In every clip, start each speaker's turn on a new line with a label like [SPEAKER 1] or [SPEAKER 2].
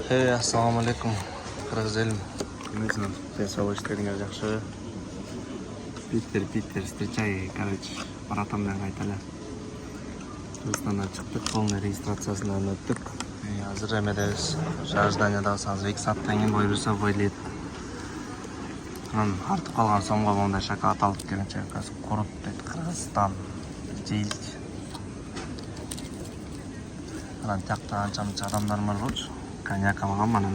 [SPEAKER 1] Hey, assalomu alaykum. Qirg'iz elim. Sog' ishlaringiz yaxshi. Питер, встречай, короче, братан bilan qaytalar. Qirg'izistondan chiqdik, polniy registratsiyasidan o'tdik. Hozir remedamiz. Jajdaniyada hozir 2 soatdan keyin buyursa bo'ylaydi. Artıq qolgan so'mga bunday shokolad olib kelgancha qurib dedi Qirg'iziston. Jil. Ana taqta ancha odamlar bor. Konyak algan mana.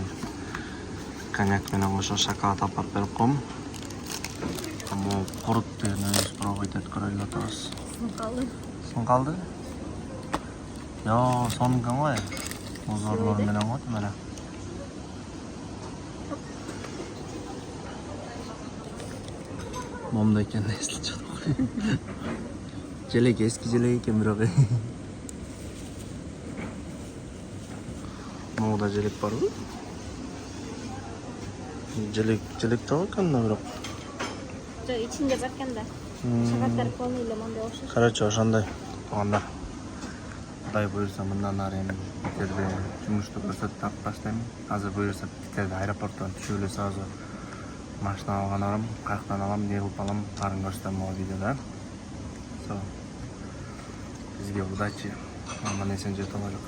[SPEAKER 1] Konyak bilan o'sha shokolad olib berib qo'ydim. Ammo qurib degani provayt etib ko'rayotamiz. Son qoldi? Yo, songan voy. O'zorlar bilan o'tdi mana. Momda ekan esli chiqdi. Jelek eski jelek ekan biroq. Moda jelek bor-ku. Jelek to'g'ri biroq.
[SPEAKER 2] Jo içinde bakanda. Şakatlar polniyle manda o'xshash.
[SPEAKER 1] Qarachi o'shanday to'g'anlar. Xudoy buyursa bundan nari ham bitirdi. Jumishni ko'rsatib taqib tashlayman. Hozir buyursa bitirdi aeroportdan tushib hozir. Mashina olganlarim, qayerdan olam, ne qilib olam, qarin ko'rsataman bu videoda. So. Bizga udachi. Mana sen jeta olacak.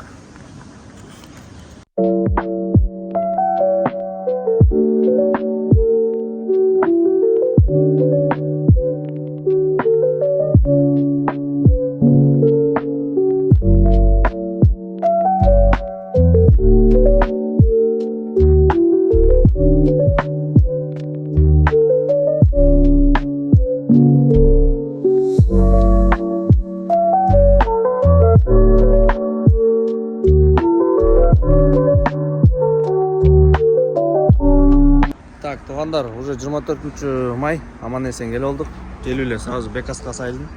[SPEAKER 1] Так, туғандар, уже 24 май, аман есен келіп олдық. Келулер сразу Бекасқа сайылдым.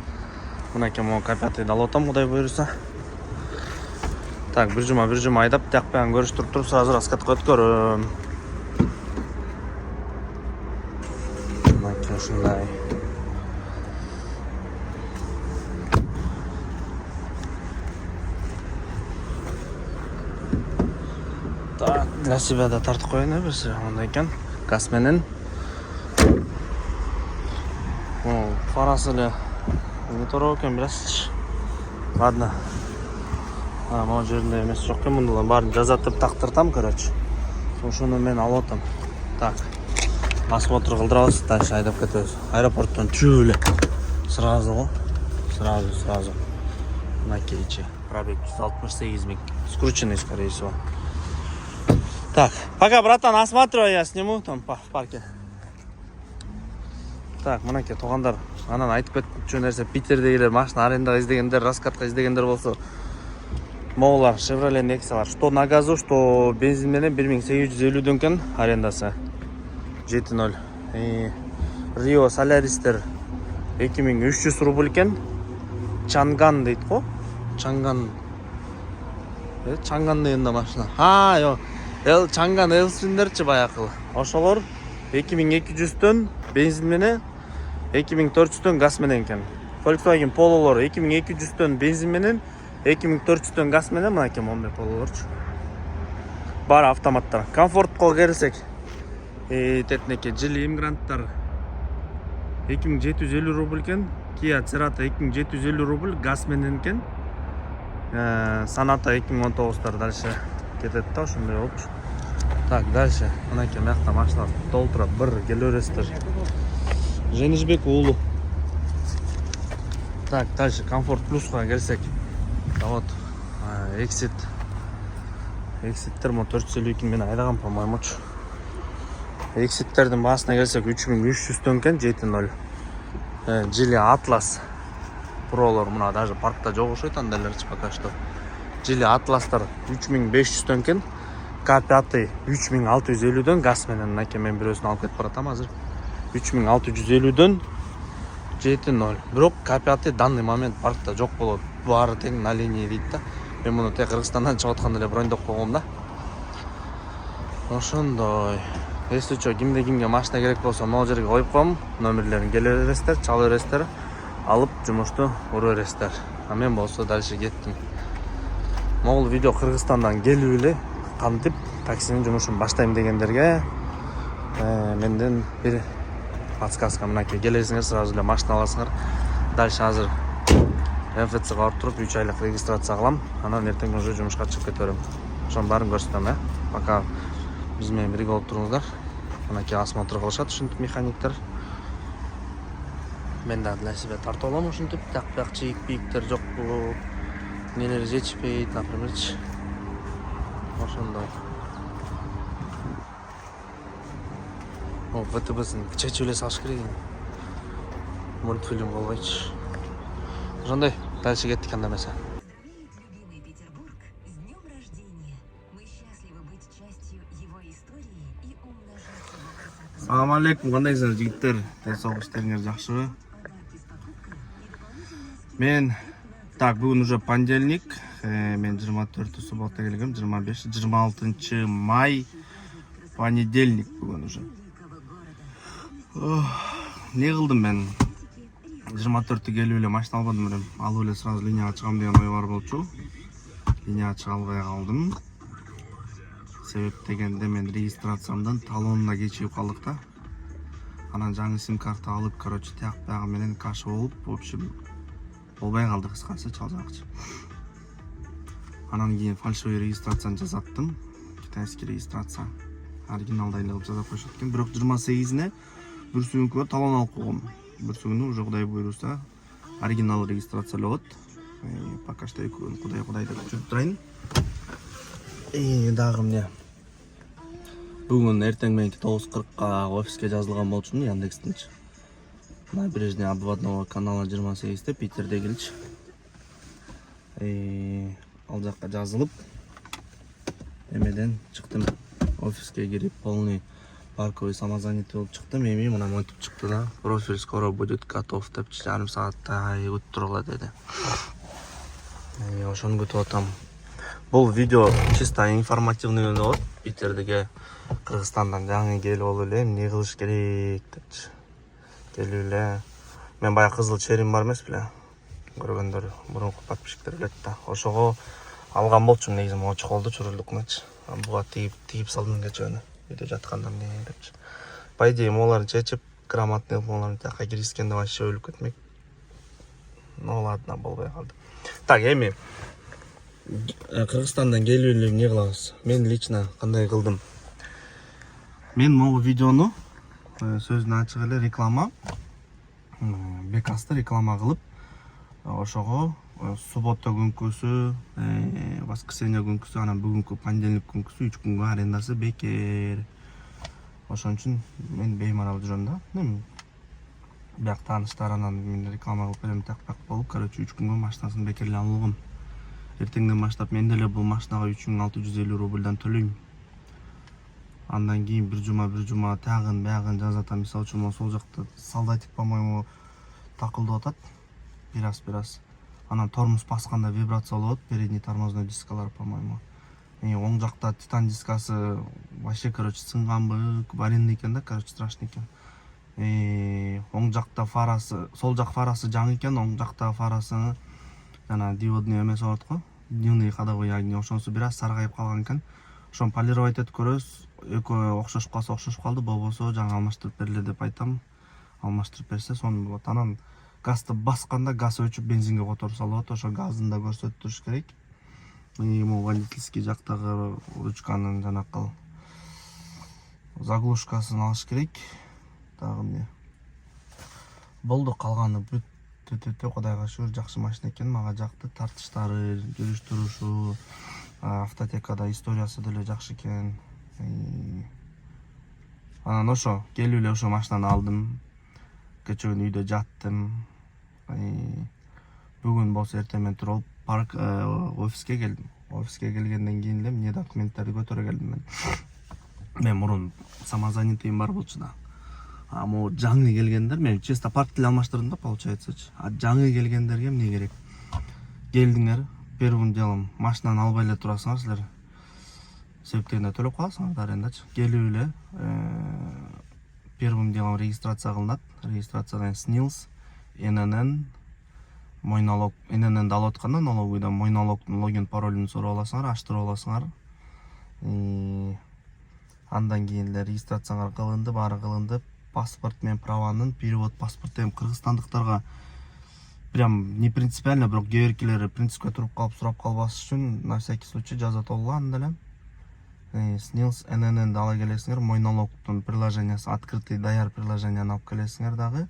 [SPEAKER 1] Мұнеке мұны капятыйды алып отам, құдай бұйырса. Так, бір жұма айдап, тақпаян көріш тұрып, сразу раскатқа өткөрім. Мұнеке ұшындай. Так, для себя да тартып қойын бірсі, онда екен. Гасменен. Фарасы ли не турау екен білесіз. Ладно. Мау жерінде емес жоқ екен, мұндылар барын жазатып тақтыртам, короче. Соны мен алып отам. Так. Осмотр қылдырабыз, дальше айдап кетеміз. Аэропорттан түшілі. Сразу ғой. Сразу. На кейче. Пробег 168 000. Скрученный, скорее всего. Так, пока, братан, осматривай, я сниму там в парке. Так, мұнеке тоғандар, анан айтып кетіп жүрген нәрсе, Питердегілер машина арендаға іздегендер, раскатқа іздегендер болса, моғылар, Chevrolet Nexa'лар, что на газу, что бензин менен 1850 кен арендасы. 7.0. Rio Solaris'тер 2300 рубль кен. Чанган дейді ғой. Чанган дейінді машина. Йо. Чанган элсиндерчи баякыл. Ошолор 2200төн бензин менен 2400төн газ менен экен. Volkswagen Polo'лор 2200төн бензин менен 2400төн газ менен мынакей мондай Polo'лорчу. Бар автоматтар. Комфортко келсек, тетнеке Geely Immigrant'тар 2750 рубль экен. Kia Cerato 2750 рубль газ менен экен. Sonata 2019'тар дальше кетет та ошондой болчу. Так, дальше. Мынакей мякта машина толтурат, бір келөрестер. Женишбек уулу. Так, дальше Комфорт Плюсқа келсек. Вот, Exit'тер 452 мен айдаган, по-моему. Exit'тердин басына келсек 3300 кен 7.0. Geely Atlas Pro'лор мына даже паркта жок окшойт андайларчы пока что. Geely Atlas'тар 3500 кен. K5 3650-дөн газ менен мынакей мен бирөөсүн алып кетип баратам азыр. 3650-дөн 7.0. Бирок K5 данный момент паркта жок болот. Баары тең на линии дейт да. Мен муну тек Кыргызстандан чыгып атканда эле брондоп койгом да. Ошондой. Если чо кимге машина керек болсо, могу жерге коюп коем. Номерлерин келе бересиздер, чала бересиздер. Алып жумушту ура бересиздер. А мен болсо дальше кеттим. Могул видео Кыргызстандан келип эле кантип таксинин жумушун баштайм дегендерге менден бир подсказка. Мынакей келесиңер, сразу эле машина аласыңар. Дальше азыр МФЦ барып туруп 3 айлык регистрация кылам. Анан эртең уже жумушка чыгып кете берем. Ошонун баарын көрсөтөм, Пока биз менен бирге болуп туруңуздар. Мынакей осмотр кылышат ушинтип механиктер. Мен да для себя тартып алам ушинтип. Так чийик-пийиктер жокпу, нелер жетишпейт, напримерчи. Ошондой. ВТБсин кичечип эле салыш керек. Мультфильм болбойчу. Ошондой, дальше кеттик анда эмесе.
[SPEAKER 3] Любимый Петербург, с днем рождения! Мы счастливы быть частью его истории и умножать его красоту.
[SPEAKER 1] Assalamu alaykum, кандайсыңар жигиттер? Денсаулык иштериңер жакшыбы? Мен бүгүн уже понедельник. Мен 24 суббота келгем, 25, 26 май понедельник бүгүн уже. Не кылдым мен? 24 келип эле машина албадым элем. Алып эле сразу линияга чыгам деген ой бар болчу. Линияга чыга албай калдым. Себеп дегенде мен регистрациямдын талонуна кечигип калдык да. Анан жаңы сим карта алып, тияк бягы менен каша болуп, в общем, болбой калды кыскасы чалжакчы. Анан кийин фальшивый регистрацияны жасаттым. Китайский регистрация. Оригиналдай эле кылып жасап коюшат экен. Бирок 28-ине бүрсүгүнгө талон алып койгом. Бүрсүгүнү уже Кудай буйруса оригинал регистрациялап болот. Пока что Кудай деп жүрүп турайын. Дагы эмне? Бүгүн эртең мененки 9:40-ка офиске жазылган болчумун Яндекстинчи. Набережная обводного канала 28-те Питерде келчи. Ал жакка жазылып, эмеден чыктым. Офиске кирип, полный парковый самозанятый болуп чыктым. Эми мына монтип чыкты да. Профиль скоро будет готов деп жарым сааттай күтүп тургула деди. Ошону күтүп атам. Бул видео чисто информативный болот. Питердеге Кыргызстандан жаңы келип алып эле эмне кылыш керек депчи. Келип эле. Мен баягы кызыл черим бар эмес беле? Көргөндөр, мурунку подписчиктер билет да. Ошого алган болчумун негизи могу чоколду чурулдукмачы. Буга тигип салдым кечөөнү. Үйдө жатканда эмне депчи. По идее, молар чечип, грамотный молар тияка киргизгенде вообще өлүп кетмек. Ну ладно, болбой калды. Так, эми Кыргызстандан келип эле эмне кылабыз? Мен лично кандай кылдым? Мен могу видеону сөзүн ачык эле реклама, бекасты реклама кылып, ошого суббота күнкүсү, воскресенье күнкүсү, анан бүгүнкү понедельник күнкүсү 3 күнгө арендасы бекер. Ошон үчүн мен беймарал жүрөм да. Бияк тааныштар анан мен реклама кылып берем так болуп, 3 күнгө машинасын бекер эле алгам. Эртеңден баштап мен деле бул машинага 3650 рубльдан төлөйм. Андан кийин бир жума тагын биягын жазатам. Мисалы үчүн сол жакта солдатик, по-моему, такылдап атат. Бираз. Анан тормоз басканда вибрация болот, передний тормозной дискалар, по-моему. Оң жакта титан дискасы вообще, сынганбы, аренда экен да, страшный экен. Оң жакта фарасы, сол жак фарасы жаңы экен, оң жакта фарасы жана диодный эмес болот го. Дневный ходовой огни, ошонусу бир аз саргайып калган экен. Ошону полировать этип көрөбүз. Экөө окшошуп калса окшошуп калды, болбосо жаңы алмаштырып берле деп айтам. Алмаштырып берсе сонун болот. Анан газды басканда газ өчүп бензинге которуп салып, ошо газын да көрсөтүп туруш керек. Могу водительский жактагы ручканын жанакыл заглушкасын алыш керек. Дагы эмне? Болду, калганы бүт. Кудайга шүгүр, жакшы машина экен, мага жакты. Тартыштары, жүрүш турушу, автотекада историясы деле жакшы экен. Анан ошо келип эле ошо машинаны алдым. Кечөөнү үйдө жаттым. Бүгүн болсо эртең менен туруп парк офиске келдим. Офиске келгенден кийин эле эмне документтерди көтөрө келдим мен. Мен мурун самозанятыйым бар болчу да. Могу жаңы келгендер, мен чисто парк эле алмаштырдым да, получается. Жаңы келгендерге эмне керек? Келдиңер, первым делом машинаны албай эле турасыңар силер. Себептегенде төлөп каласыңар да арендачы. Келип эле первым делом регистрация кылынат. Регистрациядан СНИЛС, ННН, мой налог, ННН алып атканда налоговыйдан мой налогдун логин паролун сурап аласыңар, аштырып аласыңар. Андан кийин эле регистрацияга кылынды, баары кылынды. Паспорт менен праванын перевод паспорт эми кыргызстандыктарга прям не принципиально, бирок кээ биркилери принципке туруп калып сурап калбаш үчүн на всякий случай жазат алган деле. СНИЛС ННН ала келесиңер, мой налогтун приложениясы, открытый даяр приложенияны алып келесиңер дагы.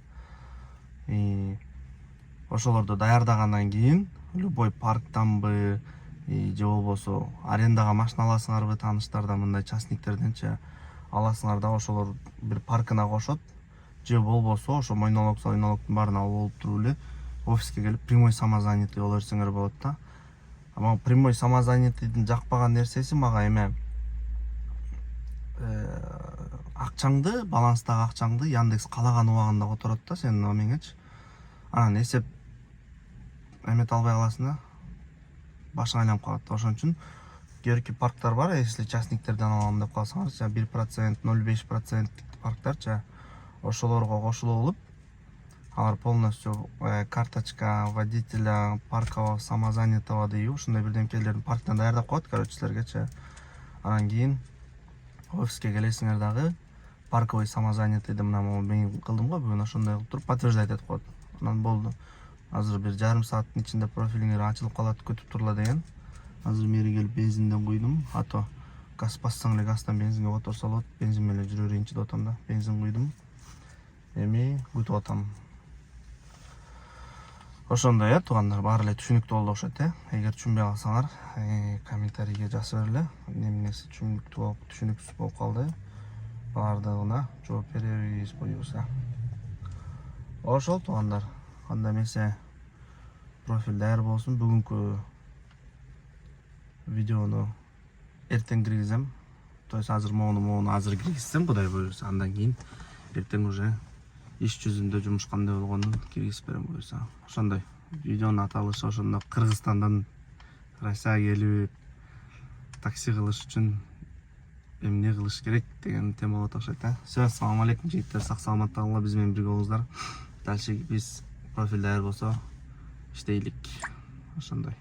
[SPEAKER 1] Ошолорду даярдагандан кийин любой парктанбы же болбосо арендага машина аласыңарбы, тааныштардан мындай частниктерденчи аласыңар да, ошолор бир паркына кошот. Же болбосо ошо мой налог, свой налогтун баарын алып болуп туруп эле офиске келип прямой самозанятый боло берсеңер болот да. Ама прямой самозанятыйдын жакпаган нерсеси мага эме акчаңды, баланстагы акчаңды Яндекс калаган убагында которот да сенин номеңечи. Анан эсеп эмете албай каласың да, башың айланып калат. Ошон үчүн кээ парктар бар, если частниктерден алам деп калсаңар, 1%, 0,5% парктарчы, ошолорго кошулуп алып, алар полностью карточка водителя паркового самозанятого дейби, ушундай бирдемкелердин парктан даярдап коет, короче, силергечи. Анан кийин офиске келесиңер дагы, парковый самозанятыйды мына мен кылдым го бүгүн, ошондой кылып туруп подтверждать этип коет. Анан болду. Азыр бир жарым сааттын ичинде профилиңер ачылып калат, күтүп турла деген. Азыр мери келип бензинден куйдум. Ато газ бассаң эле газдан бензинге которсо болот. Бензин менен жүрө берейинчи деп атам да. Бензин куйдум. Эми күтүп атам. Ошондой туугандар, баары эле түшүнүктүү болду окшойт. Эгер түшүнбөй калсаңар, комментарийге жазып бергиле. Эмнеси түшүнүксүз болуп калды. Баардыгына жооп беребиз буюрса. Ошол туугандар, анда эмесе профиль даяр болсун. Бүгүнкү видеону эртең киргизем. То есть азыр моуну азыр киргизсем, Кудай буюрса, андан кийин эртең уже иш жүзүндө жумуш кандай болгонун киргизип берем буюрса. Ошондой видеонун аталышы ошондо Кыргызстандан Россияга келип такси кылыш үчүн эмне кылыш керек деген тема болот окшойт. Все, ассалам алейкум жигиттер, сак саламатта калыңар, биз менен бирге болуңуздар. Дальше биз профиль даяр болсо иштейлик. Ошондой.